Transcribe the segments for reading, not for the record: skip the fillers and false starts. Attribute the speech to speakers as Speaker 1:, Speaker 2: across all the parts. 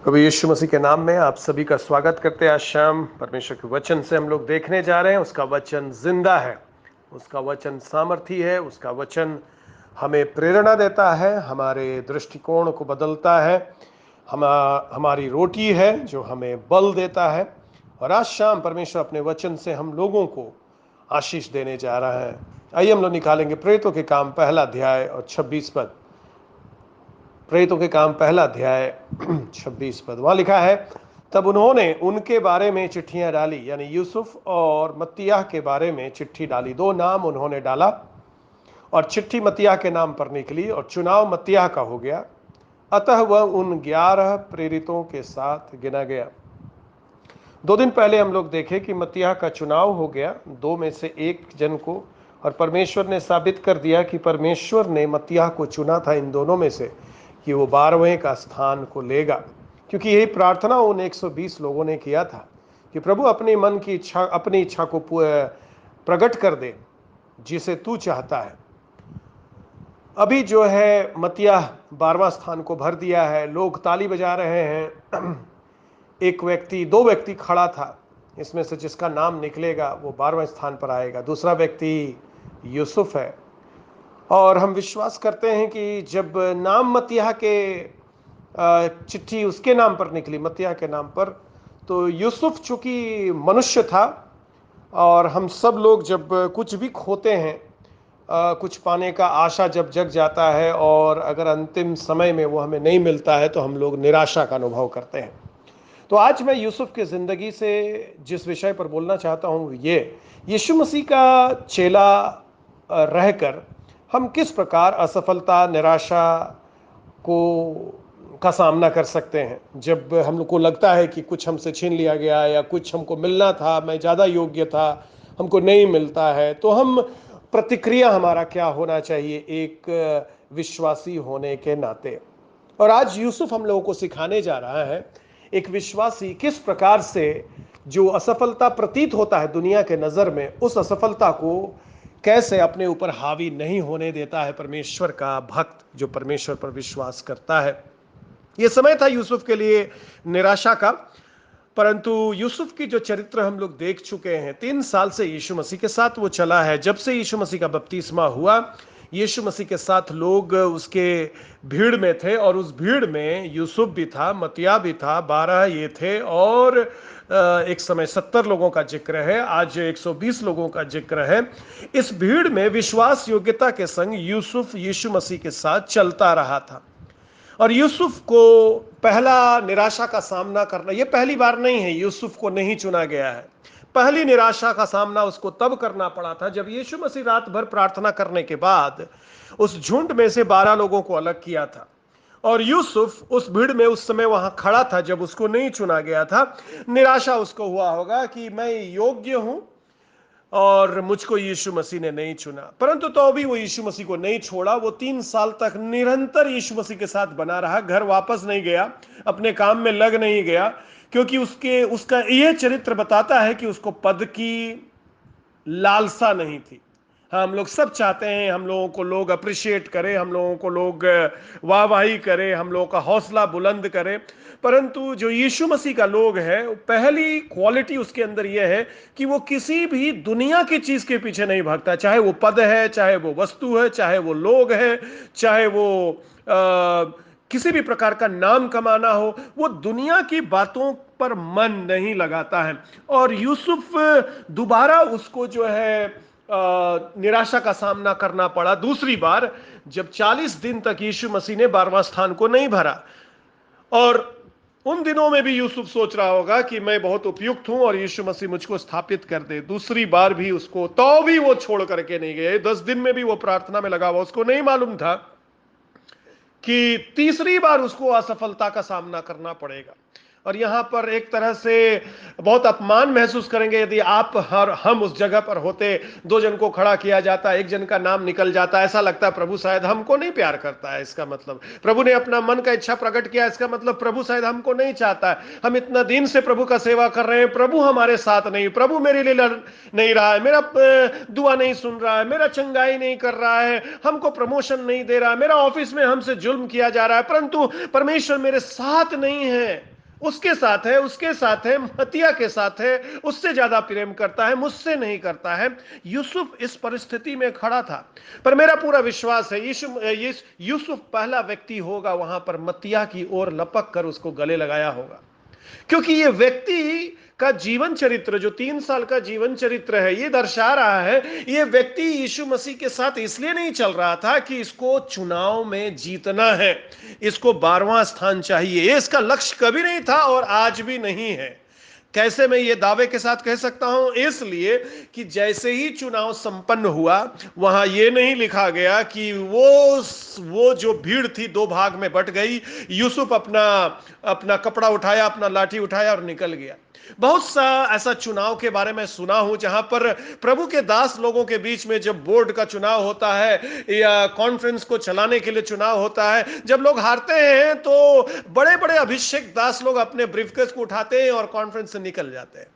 Speaker 1: प्रभु यीशु मसीह के नाम में आप सभी का स्वागत करते हैं। आज शाम परमेश्वर के वचन से हम लोग देखने जा रहे हैं। उसका वचन जिंदा है, उसका वचन सामर्थी है, उसका वचन हमें प्रेरणा देता है, हमारे दृष्टिकोण को बदलता है, हमारी रोटी है जो हमें बल देता है। और आज शाम परमेश्वर अपने वचन से हम लोगों को आशीष देने जा रहा है। आइए हम लोग निकालेंगे प्रेरितों के काम पहला अध्याय और 26 पद। प्रेरितों के काम पहला अध्याय 26 पद, वहां लिखा है, तब उन्होंने उनके बारे में चिट्ठियां डाली, यानी यूसुफ और मत्तियाह के बारे में चिट्ठी डाली। दो नाम उन्होंने डाला और चिट्ठी मत्तियाह के नाम पर निकली और चुनाव मत्तियाह का हो गया। अतः वह उन 11 प्रेरितों के साथ गिना गया। 2 दिन पहले हम लोग देखे कि मत्तियाह का चुनाव हो गया, दो में से एक जन को, और परमेश्वर ने साबित कर दिया कि परमेश्वर ने मत्तियाह को चुना था इन दोनों में से कि वो 12वें का स्थान को लेगा। क्योंकि यही प्रार्थना उन 120 लोगों ने किया था कि प्रभु अपने मन की इच्छा, अपनी इच्छा को प्रकट कर दे जिसे तू चाहता है। अभी जो है मत्तियाह 12वां स्थान को भर दिया है, लोग ताली बजा रहे हैं। एक व्यक्ति, दो व्यक्ति खड़ा था, इसमें से जिसका नाम निकलेगा वो 12वें स्थान पर आएगा। दूसरा व्यक्ति यूसुफ है। और हम विश्वास करते हैं कि जब नाम मत्तियाह के चिट्ठी उसके नाम पर निकली, मत्तियाह के नाम पर, तो यूसुफ चूंकि मनुष्य था, और हम सब लोग जब कुछ भी खोते हैं, कुछ पाने का आशा जब जग जाता है और अगर अंतिम समय में वो हमें नहीं मिलता है तो हम लोग निराशा का अनुभव करते हैं। तो आज मैं यूसुफ की ज़िंदगी से जिस विषय पर बोलना चाहता हूँ, ये यीशु मसीह का चेला रहकर हम किस प्रकार असफलता, निराशा को का सामना कर सकते हैं। जब हम लोग को लगता है कि कुछ हमसे छीन लिया गया या कुछ हमको मिलना था, मैं ज़्यादा योग्य था, हमको नहीं मिलता है, तो हम प्रतिक्रिया हमारा क्या होना चाहिए एक विश्वासी होने के नाते। और आज यूसुफ हम लोगों को सिखाने जा रहा है एक विश्वासी किस प्रकार से जो असफलता प्रतीत होता है दुनिया के नज़र में, उस असफलता को कैसे अपने ऊपर हावी नहीं होने देता है परमेश्वर का भक्त जो परमेश्वर पर विश्वास करता है। यह समय था यूसुफ के लिए निराशा का, परंतु यूसुफ की जो चरित्र हम लोग देख चुके हैं, 3 साल से यीशु मसीह के साथ वो चला है। जब से यीशु मसीह का बपतिस्मा हुआ, यीशु मसीह के साथ लोग उसके भीड़ में थे, और उस भीड़ में यूसुफ भी था, मत्तियाह भी था, 12 ये थे, और एक समय 70 लोगों का जिक्र है, आज 120 लोगों का जिक्र है। इस भीड़ में विश्वास योग्यता के संग यूसुफ यीशु मसीह के साथ चलता रहा था। और यूसुफ को पहला निराशा का सामना करना, यह पहली बार नहीं है यूसुफ को नहीं चुना गया है। पहली निराशा का सामना उसको तब करना पड़ा था जब यीशु मसीह रात भर प्रार्थना करने के बाद उस झुंड में से 12 लोगों को अलग किया था, और यूसुफ उस भीड़ में उस समय वहां खड़ा था जब उसको नहीं चुना गया था। निराशा उसको हुआ होगा कि मैं योग्य हूं और मुझको यीशु मसीह ने नहीं चुना, परंतु तो भी वो यीशु मसीह को नहीं छोड़ा। वो 3 साल तक निरंतर यीशु मसीह के साथ बना रहा, घर वापस नहीं गया, अपने काम में लग नहीं गया, क्योंकि उसका यह चरित्र बताता है कि उसको पद की लालसा नहीं थी। हाँ, हम लोग सब चाहते हैं हम लोगों को लोग अप्रिशिएट करें, हम लोगों को लोग वाहवाही करें, हम लोगों का हौसला बुलंद करें, परंतु जो यीशु मसीह का लोग है, पहली क्वालिटी उसके अंदर यह है कि वो किसी भी दुनिया की चीज के पीछे नहीं भागता। चाहे वो पद है, चाहे वो वस्तु है, चाहे वो लोग है, चाहे वो किसी भी प्रकार का नाम कमाना हो, वो दुनिया की बातों पर मन नहीं लगाता है। और यूसुफ दोबारा उसको जो है निराशा का सामना करना पड़ा दूसरी बार, जब 40 दिन तक यीशु मसीह ने 12वां स्थान को नहीं भरा। और उन दिनों में भी यूसुफ सोच रहा होगा कि मैं बहुत उपयुक्त हूं और यीशु मसीह मुझको स्थापित कर दे। दूसरी बार भी उसको, तो भी वो छोड़ करके नहीं गए। 10 दिन में भी वो प्रार्थना में लगा हुआ। उसको नहीं मालूम था कि तीसरी बार उसको असफलता का सामना करना पड़ेगा। और यहां पर एक तरह से बहुत अपमान महसूस करेंगे यदि आप हर हम उस जगह पर होते। दो जन को खड़ा किया जाता, एक जन का नाम निकल जाता, ऐसा लगता है प्रभु शायद हमको नहीं प्यार करता है। इसका मतलब प्रभु ने अपना मन का इच्छा प्रकट किया, इसका मतलब प्रभु शायद हमको नहीं चाहता है। हम इतना दिन से प्रभु का सेवा कर रहे हैं, प्रभु हमारे साथ नहीं, प्रभु मेरे लिए लड़ नहीं रहा है, मेरा दुआ नहीं सुन रहा है, मेरा चंगाई नहीं कर रहा है, हमको प्रमोशन नहीं दे रहा है, मेरा ऑफिस में हमसे जुल्म किया जा रहा है, परंतु परमेश्वर मेरे साथ नहीं है। उसके साथ है, उसके साथ है, मतिया के साथ है, उससे ज्यादा प्रेम करता है, मुझसे नहीं करता है। यूसुफ इस परिस्थिति में खड़ा था, पर मेरा पूरा विश्वास है यूसुफ पहला व्यक्ति होगा वहां पर मतिया की ओर लपक कर उसको गले लगाया होगा। क्योंकि ये व्यक्ति का जीवन चरित्र, जो 3 साल का जीवन चरित्र है, ये दर्शा रहा है ये व्यक्ति यीशु मसीह के साथ इसलिए नहीं चल रहा था कि इसको चुनाव में जीतना है, इसको 12वां स्थान चाहिए। ये इसका लक्ष्य कभी नहीं था और आज भी नहीं है। कैसे मैं ये दावे के साथ कह सकता हूं? इसलिए कि जैसे ही चुनाव संपन्न हुआ, वहां ये नहीं लिखा गया कि वो जो भीड़ थी दो भाग में बट गई। यूसुफ अपना अपना कपड़ा उठाया, अपना लाठी उठाया और निकल गया। बहुत सा ऐसा चुनाव के बारे में सुना हूं जहां पर प्रभु के दास लोगों के बीच में जब बोर्ड का चुनाव होता है या कॉन्फ्रेंस को चलाने के लिए चुनाव होता है, जब लोग हारते हैं तो बड़े बड़े अभिषेक दास लोग अपने ब्रीफकेस को उठाते हैं और कॉन्फ्रेंस से निकल जाते हैं।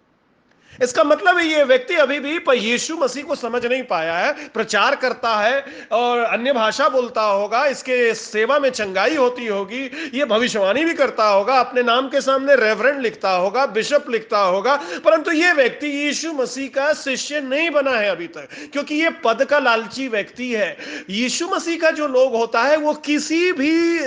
Speaker 1: इसका मतलब है ये व्यक्ति अभी भी यीशु मसीह को समझ नहीं पाया है। प्रचार करता है और अन्य भाषा बोलता होगा, इसके सेवा में चंगाई होती होगी, ये भविष्यवाणी भी करता होगा, अपने नाम के सामने रेवरेंड लिखता होगा, बिशप लिखता होगा, परंतु ये व्यक्ति यीशु मसीह का शिष्य नहीं बना है अभी तक, क्योंकि ये पद का लालची व्यक्ति है। यीशु मसीह का जो लोग होता है वो किसी भी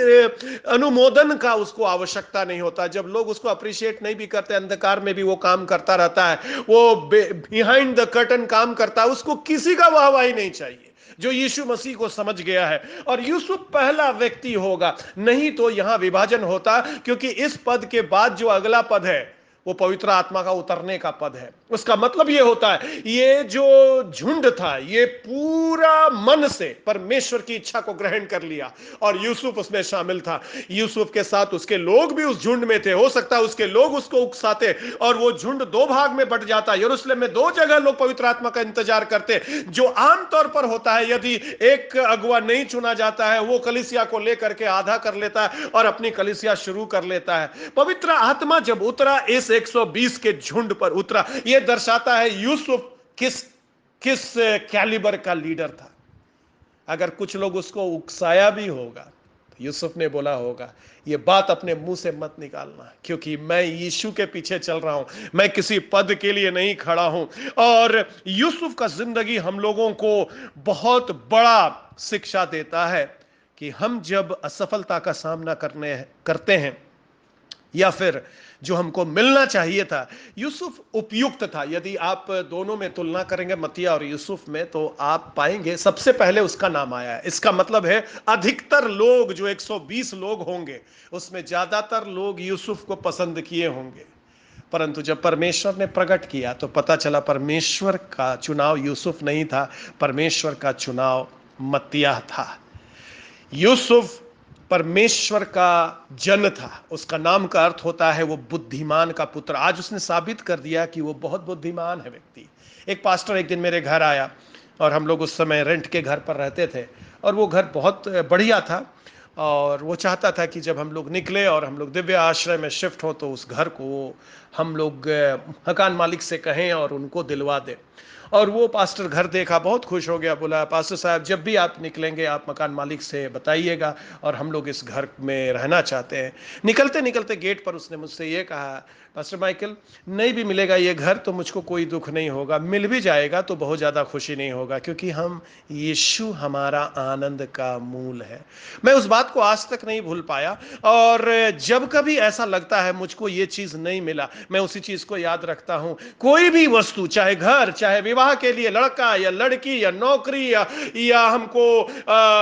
Speaker 1: अनुमोदन का उसको आवश्यकता नहीं होता। जब लोग उसको अप्रिशिएट नहीं भी करते, अंधकार में भी वो काम करता रहता है, वो बिहाइंड द कर्टन काम करता है, उसको किसी का वाहवाही नहीं चाहिए, जो यीशु मसीह को समझ गया है। और यूसुफ पहला व्यक्ति होगा, नहीं तो यहां विभाजन होता, क्योंकि इस पद के बाद जो अगला पद है वो पवित्र आत्मा का उतरने का पद है। उसका मतलब यह होता है ये जो झुंड था ये पूरा मन से परमेश्वर की इच्छा को ग्रहण कर लिया और यूसुफ उसमें शामिल था। यूसुफ के साथ उसके लोग भी उस झुंड में थे। हो सकता है उसके लोग उसको उकसाते और वो झुंड दो भाग में बट जाता। यरूशलेम में दो जगह लोग पवित्र आत्मा का इंतजार करते। जो आमतौर पर होता है, यदि एक अगुआ नहीं चुना जाता है, वो कलीसिया को लेकर के आधा कर लेता है और अपनी कलीसिया शुरू कर लेता है। पवित्र आत्मा जब उतरा, इस 120 के झुंड पर उतरा, यह दर्शाता है यूसुफ किस किस कैलिबर का लीडर था। अगर कुछ लोग उसको उकसाया भी होगा तो यूसुफ ने बोला होगा, ये बात अपने मुंह से मत निकालना, क्योंकि मैं यीशु के पीछे चल रहा हूं, मैं किसी पद के लिए नहीं खड़ा हूं। और यूसुफ का जिंदगी हम लोगों को बहुत बड़ा शिक्षा देता है कि हम जब असफलता का सामना करते हैं या फिर जो हमको मिलना चाहिए था, यूसुफ उपयुक्त था। यदि आप दोनों में तुलना करेंगे, मत्तिया और यूसुफ में, तो आप पाएंगे सबसे पहले उसका नाम आया है। इसका मतलब है अधिकतर लोग, जो 120 लोग होंगे, उसमें ज्यादातर लोग यूसुफ को पसंद किए होंगे। परंतु जब परमेश्वर ने प्रकट किया तो पता चला परमेश्वर का चुनाव यूसुफ नहीं था, परमेश्वर का चुनाव मत्तिया था। यूसुफ परमेश्वर का जन था। उसका नाम का अर्थ होता है वो बुद्धिमान का पुत्र। आज उसने साबित कर दिया कि वो बहुत बुद्धिमान है व्यक्ति। एक पास्टर एक दिन मेरे घर आया और हम लोग उस समय रेंट के घर पर रहते थे और वो घर बहुत बढ़िया था और वो चाहता था कि जब हम लोग निकले और हम लोग दिव्य आश्रय में शिफ्ट हो तो उस घर को हम लोग मकान मालिक से कहें और उनको दिलवा दें। और वो पास्टर घर देखा, बहुत खुश हो गया, बोला पास्टर साहब जब भी आप निकलेंगे आप मकान मालिक से बताइएगा और हम लोग इस घर में रहना चाहते हैं। निकलते निकलते गेट पर उसने मुझसे ये कहा, पास्टर माइकल नहीं भी मिलेगा ये घर तो मुझको कोई दुख नहीं होगा, मिल भी जाएगा तो बहुत ज़्यादा खुशी नहीं होगा, क्योंकि हम यीशु हमारा आनंद का मूल है। मैं उस बात को आज तक नहीं भूल पाया और जब कभी ऐसा लगता है मुझको ये चीज़ नहीं मिला, मैं उसी चीज़ को याद रखता हूँ। कोई भी वस्तु, चाहे घर, चाहे विवाह के लिए लड़का या लड़की या नौकरी या हमको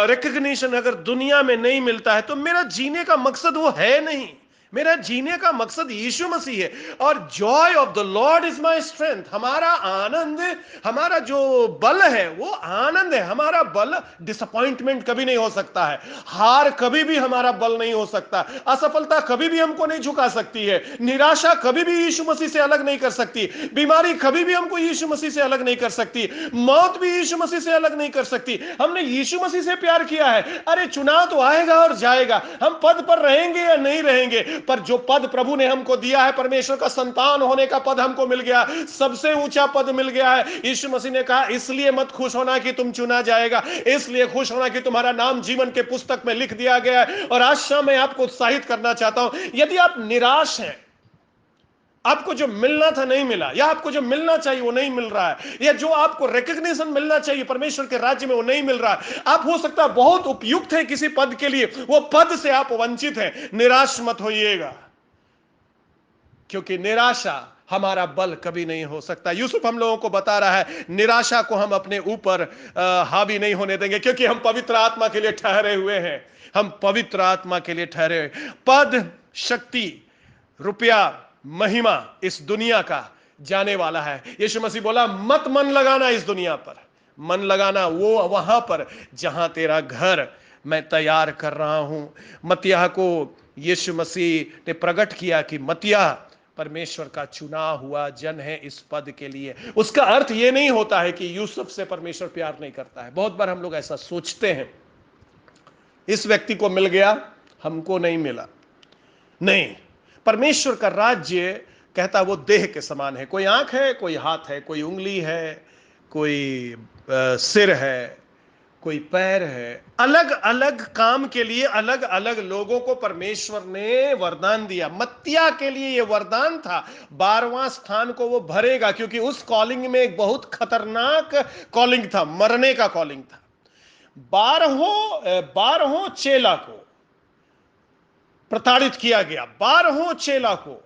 Speaker 1: रिकग्निशन, अगर दुनिया में नहीं मिलता है तो मेरा जीने का मकसद वो है नहीं। मेरा जीने का मकसद यीशु मसीह है। और Joy of the Lord is my strength, हमारा आनंद, हमारा जो बल है वो आनंद है। हमारा बल डिसअपॉइंटमेंट कभी नहीं हो सकता है, हार कभी भी हमारा बल नहीं हो सकता, असफलता कभी भी हमको नहीं झुका सकती है, निराशा कभी भी यीशु मसीह से अलग नहीं कर सकती, बीमारी कभी भी हमको यीशु मसीह से अलग नहीं कर सकती, मौत भी यीशु मसीह से अलग नहीं कर सकती। हमने यीशु मसीह से प्यार किया है। अरे चुनाव तो आएगा और जाएगा, हम पद पर रहेंगे या नहीं रहेंगे, पर जो पद प्रभु ने हमको दिया है, परमेश्वर का संतान होने का पद हमको मिल गया, सबसे ऊंचा पद मिल गया है। यीशु मसीह ने कहा इसलिए मत खुश होना कि तुम चुना जाएगा, इसलिए खुश होना कि तुम्हारा नाम जीवन के पुस्तक में लिख दिया गया है। और आज शाम मैं आपको उत्साहित करना चाहता हूं, यदि आप निराश हैं, आपको जो मिलना था नहीं मिला, या आपको जो मिलना चाहिए वो नहीं मिल रहा है, या जो आपको रिकॉग्निशन मिलना चाहिए परमेश्वर के राज्य में वो नहीं मिल रहा है, आप हो सकता है बहुत उपयुक्त है किसी पद के लिए, वो पद से आप वंचित हैं, निराश मत होइएगा, क्योंकि निराशा हमारा बल कभी नहीं हो सकता। यूसुफ हम लोगों को बता रहा है निराशा को हम अपने ऊपर हावी नहीं होने देंगे, क्योंकि हम पवित्र आत्मा के लिए ठहरे हुए हैं, हम पवित्र आत्मा के लिए ठहरे हुए। पद, शक्ति, रुपया, महिमा इस दुनिया का जाने वाला है। यीशु मसीह बोला मत मन लगाना इस दुनिया पर, मन लगाना वो वहां पर जहां तेरा घर मैं तैयार कर रहा हूं। मत्तियाह को यीशु मसीह ने प्रकट किया कि मत्तियाह परमेश्वर का चुना हुआ जन है इस पद के लिए। उसका अर्थ यह नहीं होता है कि यूसुफ से परमेश्वर प्यार नहीं करता है। बहुत बार हम लोग ऐसा सोचते हैं, इस व्यक्ति को मिल गया हमको नहीं मिला। नहीं, परमेश्वर का राज्य कहता वो देह के समान है, कोई आंख है, कोई हाथ है, कोई उंगली है, कोई सिर है, कोई पैर है। अलग अलग काम के लिए अलग अलग लोगों को परमेश्वर ने वरदान दिया। मत्तिया के लिए यह वरदान था 12वां स्थान को वो भरेगा, क्योंकि उस कॉलिंग में एक बहुत खतरनाक कॉलिंग था, मरने का कॉलिंग था। 12 चेला को प्रताड़ित किया गया, 12 चेला को,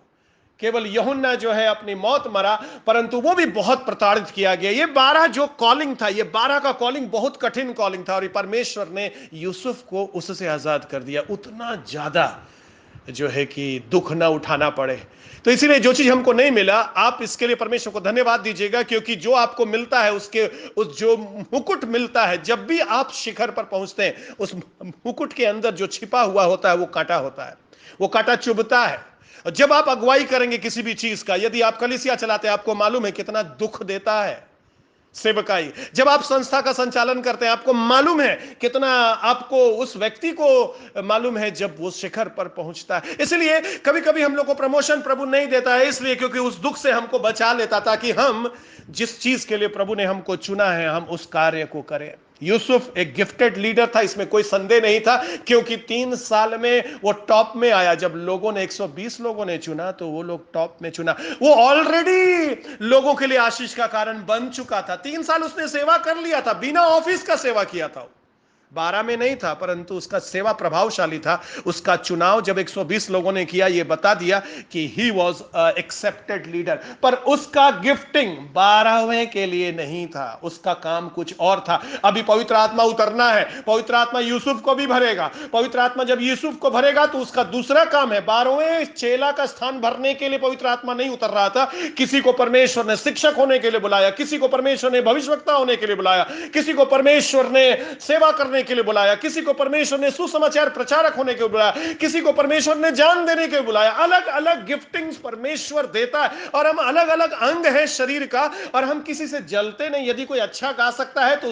Speaker 1: केवल यूहन्ना जो है अपनी मौत मरा, परंतु वो भी बहुत प्रताड़ित किया गया। ये 12 जो कॉलिंग था, ये 12 का कॉलिंग बहुत कठिन कॉलिंग था, और परमेश्वर ने यूसुफ को उससे आजाद कर दिया, उतना ज्यादा जो है कि दुख ना उठाना पड़े। तो इसीलिए जो चीज हमको नहीं मिला, आप इसके लिए परमेश्वर को धन्यवाद दीजिएगा, क्योंकि जो आपको मिलता है उसके उस जो मुकुट मिलता है, जब भी आप शिखर पर पहुंचते हैं, उस मुकुट के अंदर जो छिपा हुआ होता है वो कांटा होता है, वो कांटा चुभता है। जब आप अगुवाई करेंगे किसी भी चीज का, यदि आप कलीसिया चलाते हैं, आपको मालूम है कितना दुख देता है सेवकाई। जब आप संस्था का संचालन करते हैं, आपको मालूम है कितना, आपको उस व्यक्ति को मालूम है जब वो शिखर पर पहुंचता है। इसलिए कभी कभी हम लोग को प्रमोशन प्रभु नहीं देता है, इसलिए क्योंकि उस दुख से हमको बचा लेता, ताकि हम जिस चीज के लिए प्रभु ने हमको चुना है हम उस कार्य को करें। यूसुफ एक गिफ्टेड लीडर था, इसमें कोई संदेह नहीं था, क्योंकि 3 साल में वो टॉप में आया। जब लोगों ने 120 लोगों ने चुना तो वो लोग टॉप में चुना। वो ऑलरेडी लोगों के लिए आशीष का कारण बन चुका था। 3 साल उसने सेवा कर लिया था, बिना ऑफिस का सेवा किया था। 12 में नहीं था, परंतु उसका सेवा प्रभावशाली था। उसका चुनाव जब 120 लोगों ने किया, यह बता दिया कि ही वॉज एक्सेप्टेड लीडर। पर उसका गिफ्टिंग 12वें के लिए नहीं था, उसका काम कुछ और था। अभी पवित्र आत्मा उतरना है, पवित्र आत्मा यूसुफ को भी भरेगा। पवित्र आत्मा जब यूसुफ को भरेगा तो उसका दूसरा काम है, 12वें चेला का स्थान भरने के लिए पवित्र आत्मा नहीं उतर रहा था। किसी को परमेश्वर ने शिक्षक होने के लिए बुलाया, किसी को परमेश्वर ने भविष्यवक्ता होने के लिए बुलाया, किसी को परमेश्वर ने सेवा करने के लिए बुलाया, किसी को परमेश्वर ने सुसमाचार प्रचारक होने के लिए बुलाया, किसी को परमेश्वर ने ज्ञान देने के लिए बुलाया। अलग अलग गिफ्टिंग्स परमेश्वर देता है, और हम अलग अलग अंग हैं शरीर का, और हम किसी से जलते नहीं। यदि कोई अच्छा गा सकता है तो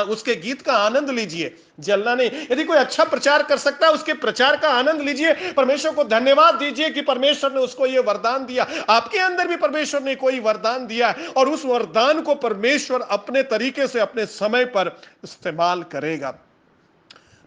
Speaker 1: उसके गीत का आनंद लीजिए, जलना नहीं। यदि कोई अच्छा प्रचार कर सकता है, उसके प्रचार का आनंद लीजिए। परमेश्वर को धन्यवाद दीजिए कि परमेश्वर ने उसको यह वरदान दिया। आपके अंदर भी परमेश्वर ने कोई वरदान दिया है, और उस वरदान को परमेश्वर अपने तरीके से अपने समय पर इस्तेमाल करेगा।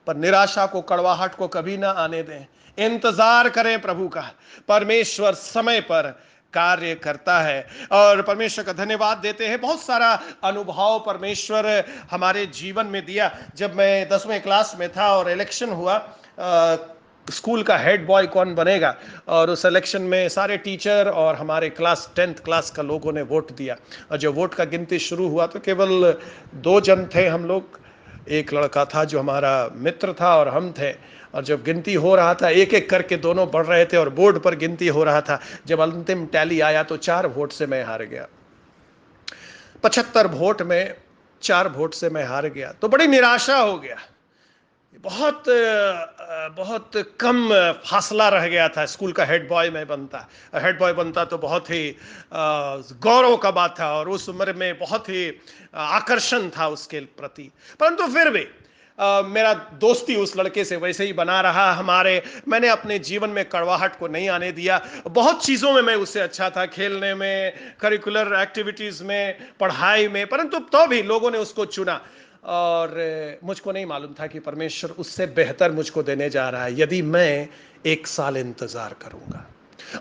Speaker 1: पर निराशा को, कड़वाहट को कभी ना आने दें। इंतजार करें प्रभु का, परमेश्वर समय पर कार्य करता है। और परमेश्वर का धन्यवाद देते हैं। बहुत सारा अनुभव परमेश्वर हमारे जीवन में दिया। जब मैं 10वें क्लास में था और इलेक्शन हुआ, स्कूल का हेड बॉय कौन बनेगा, और उस इलेक्शन में सारे टीचर और हमारे क्लास 10th क्लास का लोगों ने वोट दिया। और जब वोट का गिनती शुरू हुआ तो केवल 2 जन थे हम लोग। एक लड़का था जो हमारा मित्र था और हम थे, और जब गिनती हो रहा था, एक एक करके दोनों बढ़ रहे थे और बोर्ड पर गिनती हो रहा था, जब अंतिम टैली आया तो 4 वोट से मैं हार गया। 75 वोट में 4 वोट से मैं हार गया, तो बड़ी निराशा हो गया। बहुत कम फासला रह गया था। स्कूल का हेड बॉय मैं बनता, हेड बॉय बनता तो बहुत ही गौरव का बात था, और उस उम्र में बहुत ही आकर्षण था उसके प्रति। परंतु फिर भी मेरा दोस्ती उस लड़के से वैसे ही बना रहा। मैंने अपने जीवन में कड़वाहट को नहीं आने दिया। बहुत चीज़ों में मैं उससे अच्छा था, खेलने में, करिकुलर एक्टिविटीज़ में, पढ़ाई में, परंतु तो भी लोगों ने उसको चुना। और मुझको नहीं मालूम था कि परमेश्वर उससे बेहतर मुझको देने जा रहा है यदि मैं 1 साल इंतजार करूंगा।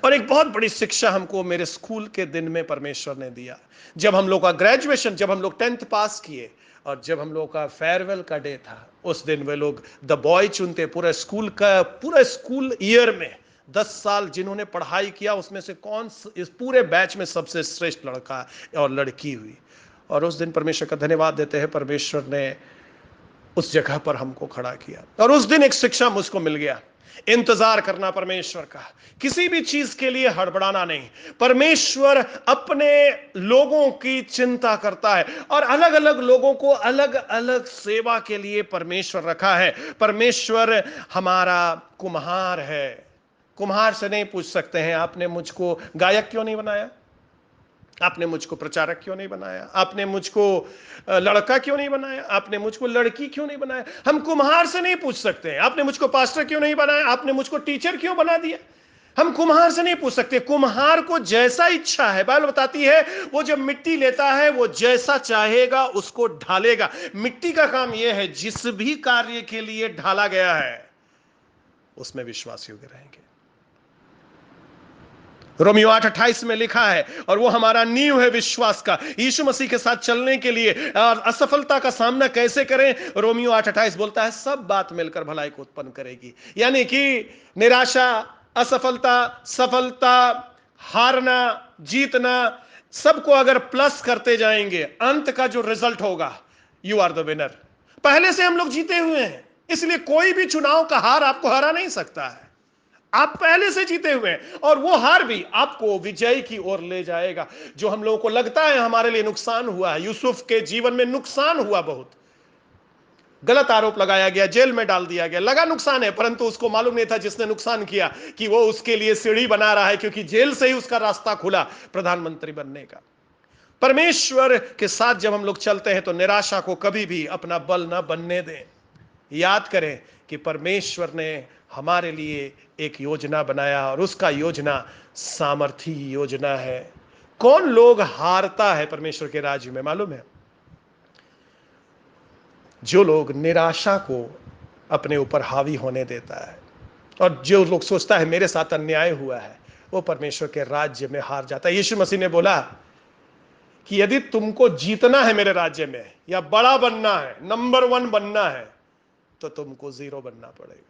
Speaker 1: और एक बहुत बड़ी शिक्षा हमको मेरे स्कूल के दिन में परमेश्वर ने दिया। जब हम लोग का ग्रेजुएशन, जब हम लोग 10th पास किए और जब हम लोग का फेयरवेल का डे था, उस दिन वे लोग द बॉय चुनते। पूरा स्कूल ईयर में 10 साल जिन्होंने पढ़ाई किया उसमें से कौन इस पूरे बैच में सबसे श्रेष्ठ लड़का और लड़की हुई। और उस दिन परमेश्वर का धन्यवाद देते हैं, परमेश्वर ने उस जगह पर हमको खड़ा किया। और उस दिन एक शिक्षा मुझको मिल गया, इंतजार करना परमेश्वर का, किसी भी चीज के लिए हड़बड़ाना नहीं। परमेश्वर अपने लोगों की चिंता करता है, और अलग अलग लोगों को अलग अलग सेवा के लिए परमेश्वर रखा है। परमेश्वर हमारा कुम्हार है। कुम्हार से नहीं पूछ सकते हैं आपने मुझको गायक क्यों नहीं बनाया, आपने मुझको प्रचारक क्यों नहीं बनाया, आपने मुझको लड़का क्यों नहीं बनाया, आपने मुझको लड़की क्यों नहीं बनाया। हम कुम्हार से नहीं पूछ सकते हैं आपने मुझको पास्टर क्यों नहीं बनाया, आपने मुझको टीचर क्यों बना दिया। हम कुम्हार से नहीं पूछ सकते। कुम्हार को जैसा इच्छा है, बाइबल बताती है, वो जब मिट्टी लेता है वो जैसा चाहेगा उसको ढालेगा। मिट्टी का काम यह है, जिस भी कार्य के लिए ढाला गया है उसमें विश्वास योग्य रहेंगे। रोमियो 8:28 में लिखा है, और वो हमारा नींव है विश्वास का। यीशु मसीह के साथ चलने के लिए असफलता का सामना कैसे करें, रोमियो 8:28 बोलता है, सब बात मिलकर भलाई को उत्पन्न करेगी। यानी कि निराशा, असफलता, सफलता, हारना, जीतना, सबको अगर प्लस करते जाएंगे, अंत का जो रिजल्ट होगा, यू आर द विनर। पहले से हम लोग जीते हुए हैं, इसलिए कोई भी चुनाव का हार आपको हरा नहीं सकता है। आप पहले से जीते हुए हैं, और वो हार भी आपको विजय की ओर ले जाएगा। जो हम लोगों को लगता है हमारे लिए नुकसान हुआ है, यूसुफ के जीवन में नुकसान हुआ, बहुत गलत आरोप लगाया गया, जेल में डाल दिया गया, लगा नुकसान है, परंतु उसको मालूम नहीं था जिसने नुकसान किया कि वो उसके लिए सीढ़ी बना रहा है, क्योंकि जेल से ही उसका रास्ता खुला प्रधानमंत्री बनने का। परमेश्वर के साथ जब हम लोग चलते हैं तो निराशा को कभी भी अपना बल न बनने दें। याद करें कि परमेश्वर ने हमारे लिए एक योजना बनाया, और उसका योजना सामर्थी योजना है। कौन लोग हारता है परमेश्वर के राज्य में मालूम है? जो लोग निराशा को अपने ऊपर हावी होने देता है, और जो लोग सोचता है मेरे साथ अन्याय हुआ है, वो परमेश्वर के राज्य में हार जाता है। यीशु मसीह ने बोला कि यदि तुमको जीतना है मेरे राज्य में, या बड़ा बनना है, नंबर 1 बनना है, तो तुमको 0 बनना पड़ेगा।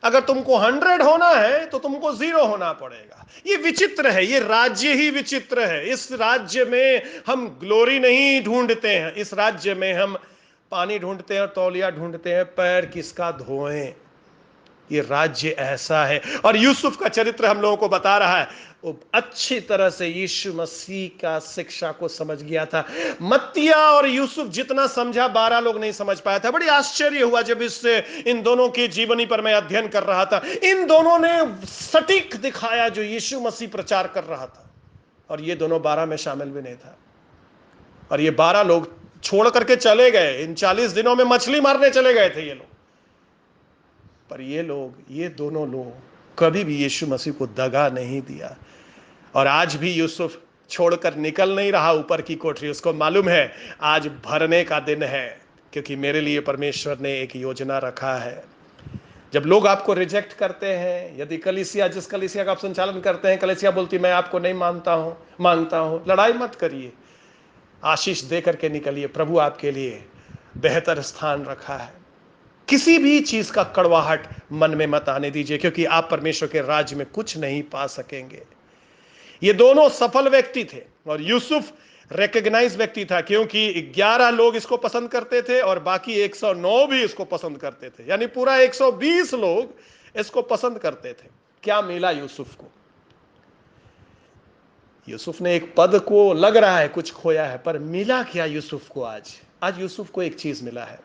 Speaker 1: अगर तुमको 100 होना है तो तुमको 0 होना पड़ेगा। ये विचित्र है, ये राज्य ही विचित्र है। इस राज्य में हम ग्लोरी नहीं ढूंढते हैं, इस राज्य में हम पानी ढूंढते हैं और तौलिया ढूंढते हैं, पैर किसका धोएं। ये राज्य ऐसा है। और यूसुफ का चरित्र हम लोगों को बता रहा है, वो अच्छी तरह से यीशु मसीह का शिक्षा को समझ गया था। मत्तिया और यूसुफ जितना समझा 12 लोग नहीं समझ पाया था। बड़ी आश्चर्य हुआ जब इन दोनों की जीवनी पर मैं अध्ययन कर रहा था। इन दोनों ने सटीक दिखाया जो यीशु मसीह प्रचार कर रहा था, और ये दोनों 12 में शामिल भी नहीं था। और ये 12 लोग छोड़ करके चले गए। इन 40 दिनों में मछली मारने चले गए थे ये लोग, पर ये दोनों लोग कभी भी यीशु मसीह को दगा नहीं दिया। और आज भी यूसुफ छोड़कर निकल नहीं रहा ऊपर की कोठरी। उसको मालूम है आज भरने का दिन है, क्योंकि मेरे लिए परमेश्वर ने एक योजना रखा है। जब लोग आपको रिजेक्ट करते हैं, यदि जिस कलीसिया का आप संचालन करते हैं, कलीसिया बोलती मैं आपको नहीं मानता हूं, लड़ाई मत करिए, आशीष दे करके निकलिए। प्रभु आपके लिए बेहतर स्थान रखा है। किसी भी चीज का कड़वाहट मन में मत आने दीजिए, क्योंकि आप परमेश्वर के राज्य में कुछ नहीं पा सकेंगे। ये दोनों सफल व्यक्ति थे, और यूसुफ रिकग्नाइज व्यक्ति था, क्योंकि 11 लोग इसको पसंद करते थे और बाकी 109 भी इसको पसंद करते थे, यानी पूरा 120 लोग इसको पसंद करते थे। क्या मिला यूसुफ को? यूसुफ ने एक पद को लग रहा है कुछ खोया है, पर मिला क्या यूसुफ को? आज आज यूसुफ को एक चीज मिला है।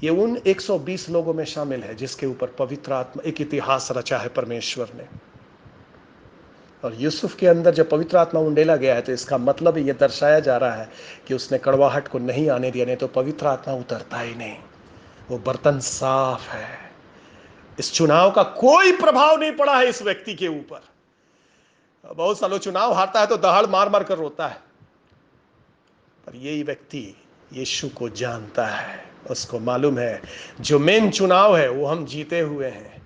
Speaker 1: ये उन 120 लोगों में शामिल है जिसके ऊपर पवित्र आत्मा, एक इतिहास रचा है परमेश्वर ने। और यूसुफ के अंदर जब पवित्र आत्मा उंडेला गया है तो इसका मतलब ये दर्शाया जा रहा है कि उसने कड़वाहट को नहीं आने दिया, नहीं तो पवित्र आत्मा उतरता ही नहीं। वो बर्तन साफ है। इस चुनाव का कोई प्रभाव नहीं पड़ा है इस व्यक्ति के ऊपर। बहुत सालों चुनाव हारता है तो दहाड़ मार मार कर रोता है, पर यही व्यक्ति यीशु को जानता है, उसको मालूम है जो मेन चुनाव है वो हम जीते हुए हैं,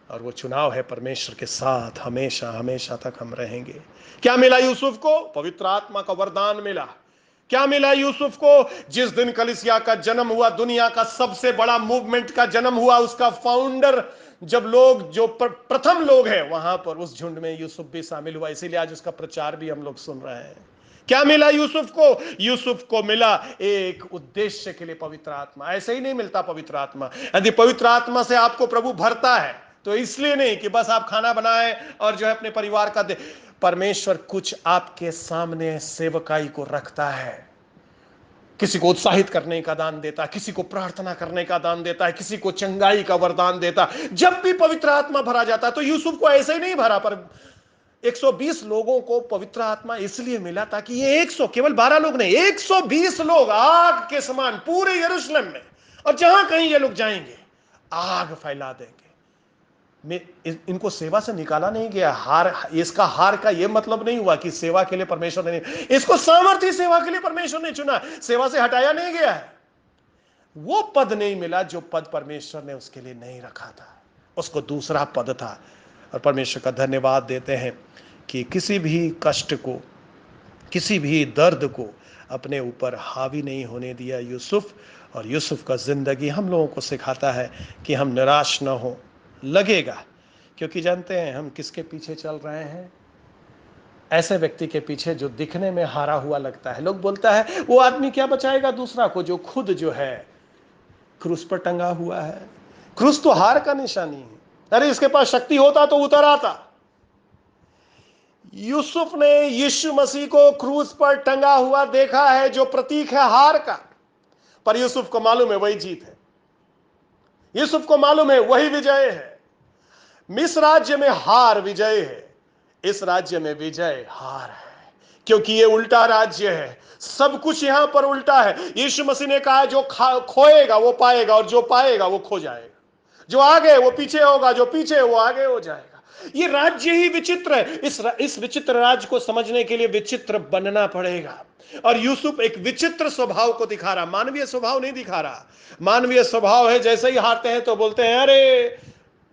Speaker 1: और वो चुनाव है परमेश्वर के साथ हमेशा हमेशा तक हम रहेंगे। क्या मिला यूसुफ को? पवित्र आत्मा का वरदान मिला। क्या मिला यूसुफ को? जिस दिन कलीसिया का जन्म हुआ, दुनिया का सबसे बड़ा मूवमेंट का जन्म हुआ, उसका फाउंडर, जब लोग जो प्रथम लोग हैं वहां पर उस झुंड में यूसुफ भी शामिल हुआ, इसीलिए आज उसका प्रचार भी हम लोग सुन रहे हैं। क्या मिला यूसुफ को? यूसुफ को मिला एक उद्देश्य के लिए पवित्र आत्मा। ऐसे ही नहीं मिलता पवित्र आत्मा। यदि पवित्र आत्मा से आपको प्रभु भरता है तो इसलिए नहीं कि बस आप खाना बनाएं और जो है अपने परिवार का दे। परमेश्वर कुछ आपके सामने सेवकाई को रखता है। किसी को उत्साहित करने का दान देता है, किसी को प्रार्थना करने का दान देता है, किसी को चंगाई का वरदान देता है। जब भी पवित्र आत्मा भरा जाता है, तो यूसुफ को ऐसे ही नहीं भरा, पर 120 लोगों को पवित्र आत्मा इसलिए मिला ताकि ये 100, केवल 12 लोग नहीं, 120 लोग आग के समान पूरे यरूशलेम में, और जहां कहीं ये लोग जाएंगे आग फैला देंगे। इनको सेवा से निकाला नहीं गया। हार, इसका हार का यह मतलब नहीं हुआ कि सेवा के लिए परमेश्वर ने, इसको सामर्थ्य सेवा के लिए परमेश्वर ने चुना, सेवा से हटाया नहीं गया है। वो पद नहीं मिला जो पद परमेश्वर ने उसके लिए नहीं रखा था, उसको दूसरा पद था। और परमेश्वर का धन्यवाद देते हैं कि किसी भी कष्ट को, किसी भी दर्द को अपने ऊपर हावी नहीं होने दिया यूसुफ। और यूसुफ का जिंदगी हम लोगों को सिखाता है कि हम निराश न हो। लगेगा, क्योंकि जानते हैं हम किसके पीछे चल रहे हैं? ऐसे व्यक्ति के पीछे जो दिखने में हारा हुआ लगता है। लोग बोलता है वो आदमी क्या बचाएगा दूसरा को, जो खुद जो है क्रूस पर टंगा हुआ है। क्रूस तो हार का निशानी है। अरे इसके पास शक्ति होता तो उतर आता। यूसुफ ने यीशु मसीह को क्रूस पर टंगा हुआ देखा है, जो प्रतीक है हार का, पर यूसुफ को मालूम है वही जीत है। यूसुफ को मालूम है वही विजय है। मिस्र राज्य में हार विजय है, इस राज्य में विजय हार है, क्योंकि ये उल्टा राज्य है। सब कुछ यहां पर उल्टा है। यीशु मसीह ने कहा जो खोएगा वो पाएगा, और जो पाएगा वो खो जाएगा। जो आगे वो पीछे होगा, जो पीछे वो आगे हो जाएगा। ये राज्य ही विचित्र है। इस विचित्र राज्य को समझने के लिए विचित्र बनना पड़ेगा। और यूसुफ एक विचित्र स्वभाव को दिखा रहा, मानवीय स्वभाव नहीं दिखा रहा। मानवीय स्वभाव है जैसे ही हारते हैं तो बोलते हैं अरे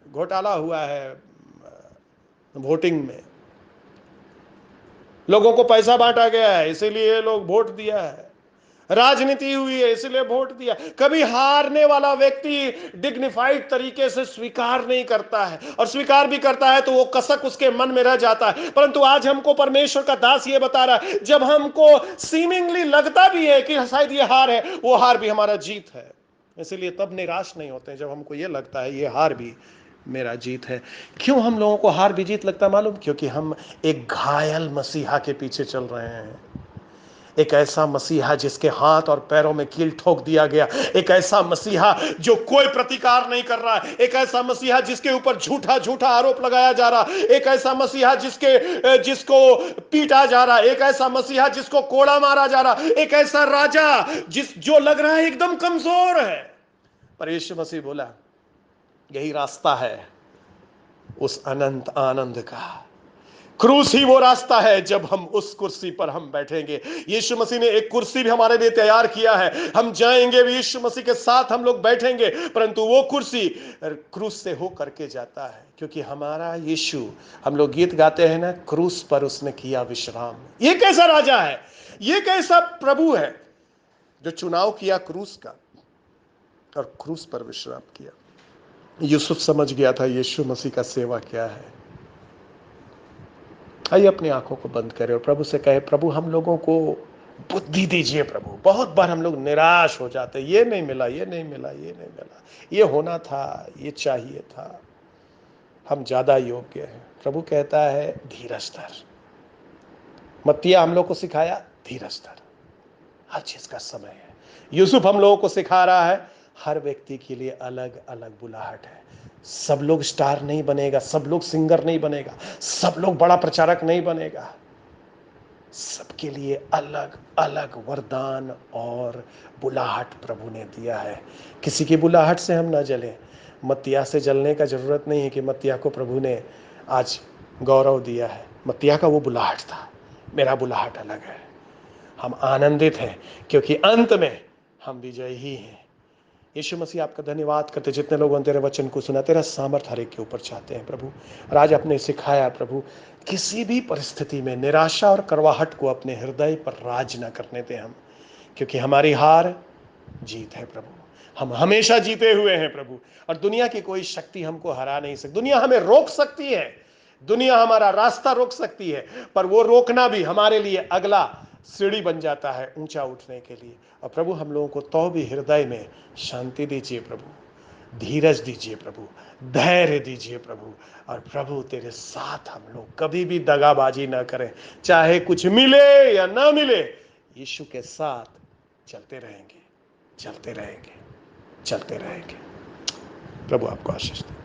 Speaker 1: घोटाला हुआ है वोटिंग में, लोगों को पैसा बांटा गया है इसीलिए लोग वोट दिया है, राजनीति हुई है इसलिए वोट दिया। कभी हारने वाला व्यक्ति डिग्निफाइड तरीके से स्वीकार नहीं करता है, और स्वीकार भी करता है तो वो कसक उसके मन में रह जाता है। परंतु आज हमको परमेश्वर का दास ये बता रहा है, जब हमको सीमिंगली लगता भी है कि शायद ये हार है, वो हार भी हमारा जीत है। इसलिए तब निराश नहीं होते जब हमको ये लगता है ये हार भी मेरा जीत है। क्यों हम लोगों को हार भी जीत लगता है मालूम? क्योंकि हम एक घायल मसीहा के पीछे चल रहे हैं। एक ऐसा मसीहा जिसके हाथ और पैरों में कील ठोक दिया गया, एक ऐसा मसीहा जो कोई प्रतिकार नहीं कर रहा है, एक ऐसा मसीहा जिसके ऊपर झूठा झूठा आरोप लगाया जा रहा, एक ऐसा मसीहा जिसको पीटा जा रहा, एक ऐसा मसीहा जिसको कोड़ा मारा जा रहा, एक ऐसा राजा जो लग रहा है एकदम कमजोर है। पर यीशु मसीह बोला यही रास्ता है उस अनंत आनंद का। क्रूस ही वो रास्ता है जब हम उस कुर्सी पर हम बैठेंगे। यीशु मसीह ने एक कुर्सी भी हमारे लिए तैयार किया है। हम जाएंगे भी यीशु मसीह के साथ, हम लोग बैठेंगे, परंतु वो कुर्सी क्रूस से हो करके जाता है, क्योंकि हमारा यीशु, हम लोग गीत गाते हैं ना, क्रूस पर उसने किया विश्राम। ये कैसा राजा है, ये कैसा प्रभु है जो चुनाव किया क्रूस का और क्रूस पर विश्राम किया। यूसुफ समझ गया था यीशु मसीह का सेवा क्या है। आइए अपनी आंखों को बंद करें और प्रभु से कहे, प्रभु हम लोगों को बुद्धि दीजिए प्रभु। बहुत बार हम लोग निराश हो जाते, ये नहीं मिला, ये नहीं मिला, ये नहीं मिला, ये होना था, ये चाहिए था, हम ज्यादा योग्य हैं। प्रभु कहता है धीरज धर। मत्तिया हम लोग को सिखाया धीरज धर, हर चीज का समय है। यूसुफ हम लोगों को सिखा रहा है हर व्यक्ति के लिए अलग अलग बुलाहट है। सब लोग स्टार नहीं बनेगा, सब लोग सिंगर नहीं बनेगा, सब लोग बड़ा प्रचारक नहीं बनेगा। सबके लिए अलग अलग वरदान और बुलाहट प्रभु ने दिया है। किसी की बुलाहट से हम ना जलें। मत्तिया से जलने का जरूरत नहीं है कि मत्तिया को प्रभु ने आज गौरव दिया है। मत्तिया का वो बुलाहट था, मेरा बुलाहट अलग है। हम आनंदित हैं क्योंकि अंत में हम विजयी ही हैं। यीशु मसीह आपका धन्यवाद करते, जितने लोगों ने तेरे वचन को सुना, तेरा सामर्थ हर एक के ऊपर चाहते हैं प्रभु। और आज आपने सिखाया प्रभु, किसी भी परिस्थिति में निराशा और करवाहट को अपने हृदय पर राज न करने दें हम, क्योंकि हमारी हार जीत है प्रभु। हम हमेशा जीते हुए हैं प्रभु, और दुनिया की कोई शक्ति हमको हरा नहीं सकती। दुनिया हमें रोक सकती है, दुनिया हमारा रास्ता रोक सकती है, पर वो रोकना भी हमारे लिए अगला सीढ़ी बन जाता है ऊंचा उठने के लिए। और प्रभु हम लोगों को तो भी हृदय में शांति दीजिए प्रभु, धीरज दीजिए प्रभु, धैर्य दीजिए प्रभु। और प्रभु तेरे साथ हम लोग कभी भी दगाबाजी ना करें, चाहे कुछ मिले या ना मिले, यीशु के साथ चलते रहेंगे, चलते रहेंगे, चलते रहेंगे। प्रभु आपको आशीष दे।